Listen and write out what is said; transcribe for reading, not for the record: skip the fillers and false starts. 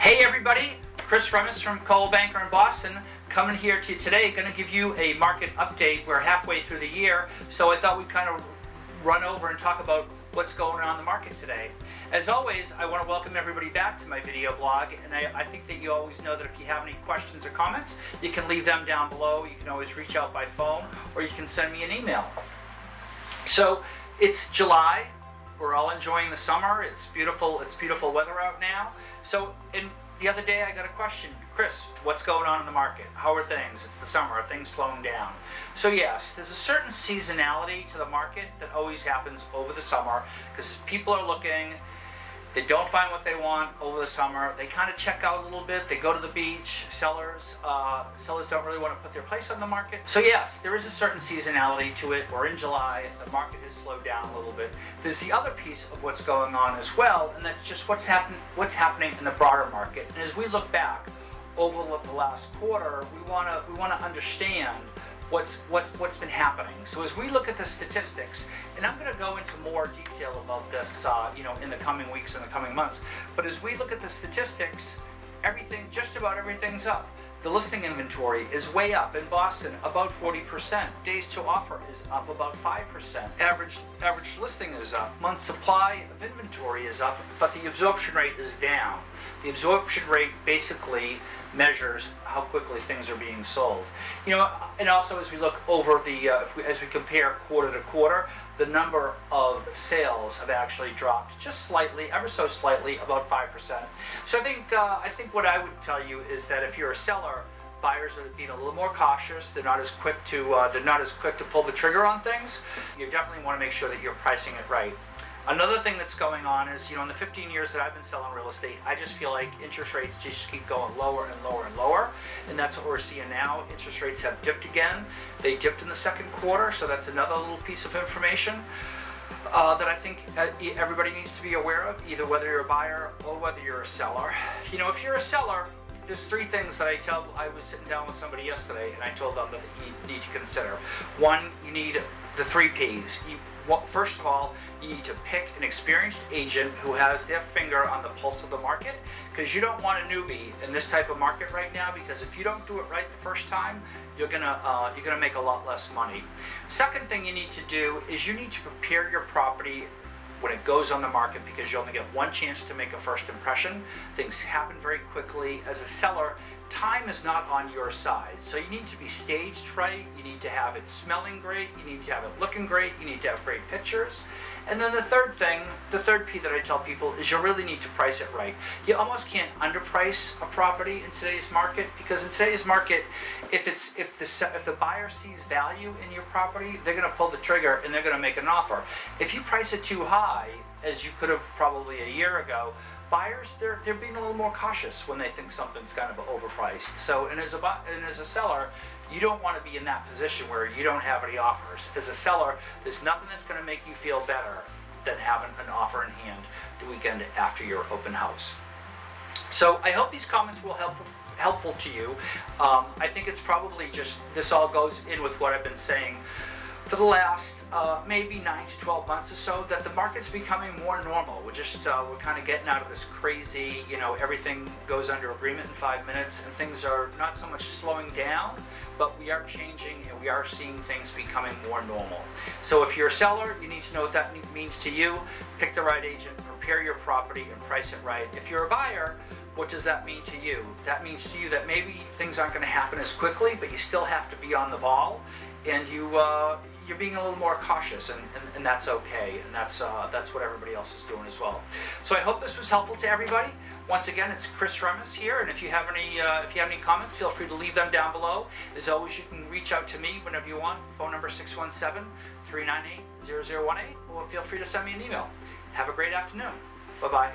Hey everybody, Chris Remmes from Coldwell Banker in Boston, coming here to you today. Going to give you a market update. We're halfway through the year, so I thought we'd kind of run over and talk about what's going on in the market today. As always, I want to welcome everybody back to my video blog, and I think that you always know that if you have any questions or comments, you can leave them down below. You can always reach out by phone, or you can send me an email. So it's July. We're all enjoying the summer. It's beautiful weather out now. So the other day I got a question, Chris, what's going on in the market? How are things? It's the summer. Are things slowing down? So yes, there's a certain seasonality to the market that always happens over the summer because people are looking. They don't find what they want over the summer. They kind of check out a little bit. They go to the beach. Sellers don't really want to put their place on the market. So yes, there is a certain seasonality to it. We're in July. The market has slowed down a little bit. There's the other piece of what's going on as well, and that's just what's happening in the broader market. And as we look back over the last quarter, we want to understand what's been happening. So as we look at the statistics, and I'm going to go into more detail about this, in the coming weeks and the coming months. But as we look at the statistics, just about everything's up. The listing inventory is way up in Boston, about 40%. Days to offer is up about 5%. Average listing is up. Month supply of inventory is up, but the absorption rate is down. The absorption rate basically measures how quickly things are being sold. And also as we look over as we compare quarter to quarter, the number of sales have actually dropped just slightly, ever so slightly, about 5%. So I think what I would tell you is that if you're a seller, buyers are being a little more cautious. They're not as quick to pull the trigger on things. You definitely want to make sure that you're pricing it right. Another thing that's going on is, in the 15 years that I've been selling real estate, I just feel like interest rates just keep going lower and lower and lower, and that's what we're seeing now. Interest rates have dipped again. They dipped in the second quarter, so that's another little piece of information that I think everybody needs to be aware of, either whether you're a buyer or whether you're a seller. If you're a seller, there's three things that I was sitting down with somebody yesterday, and I told them that you need to consider. One, you need the 3 Ps. First of all, you need to pick an experienced agent who has their finger on the pulse of the market, because you don't want a newbie in this type of market right now, because if you don't do it right the first time, you're gonna make a lot less money. Second thing you need to do is you need to prepare your property when it goes on the market, because you only get one chance to make a first impression. Things happen very quickly. As a seller, time is not on your side. So you need to be staged right, you need to have it smelling great, you need to have it looking great, you need to have great pictures. And then the third P that I tell people is you really need to price it right. You almost can't underprice a property in today's market, because in today's market, if the buyer sees value in your property, they're going to pull the trigger and they're going to make an offer. If you price it too high, as you could have probably a year ago, buyers, they're being a little more cautious when they think something's kind of overpriced. So, and as a seller, you don't want to be in that position where you don't have any offers. As a seller, there's nothing that's going to make you feel better than having an offer in hand the weekend after your open house. So I hope these comments will helpful to you. I think it's probably just, this all goes in with what I've been saying for the last maybe 9 to 12 months or so, that the market's becoming more normal. We're kind of getting out of this crazy, everything goes under agreement in 5 minutes, and things are not so much slowing down, but we are changing and we are seeing things becoming more normal. So if you're a seller, you need to know what that means to you. Pick the right agent, prepare your property, and price it right. If you're a buyer, what does that mean to you? That means to you that maybe things aren't going to happen as quickly, but you still have to be on the ball, and you're being a little more cautious, and that's okay, and that's what everybody else is doing as well. So I hope this was helpful to everybody. Once again, it's Chris Remmes here, and if you have any comments, feel free to leave them down below. As always, you can reach out to me whenever you want. Phone number 617-398-0018, or feel free to send me an email. Have a great afternoon. Bye-bye.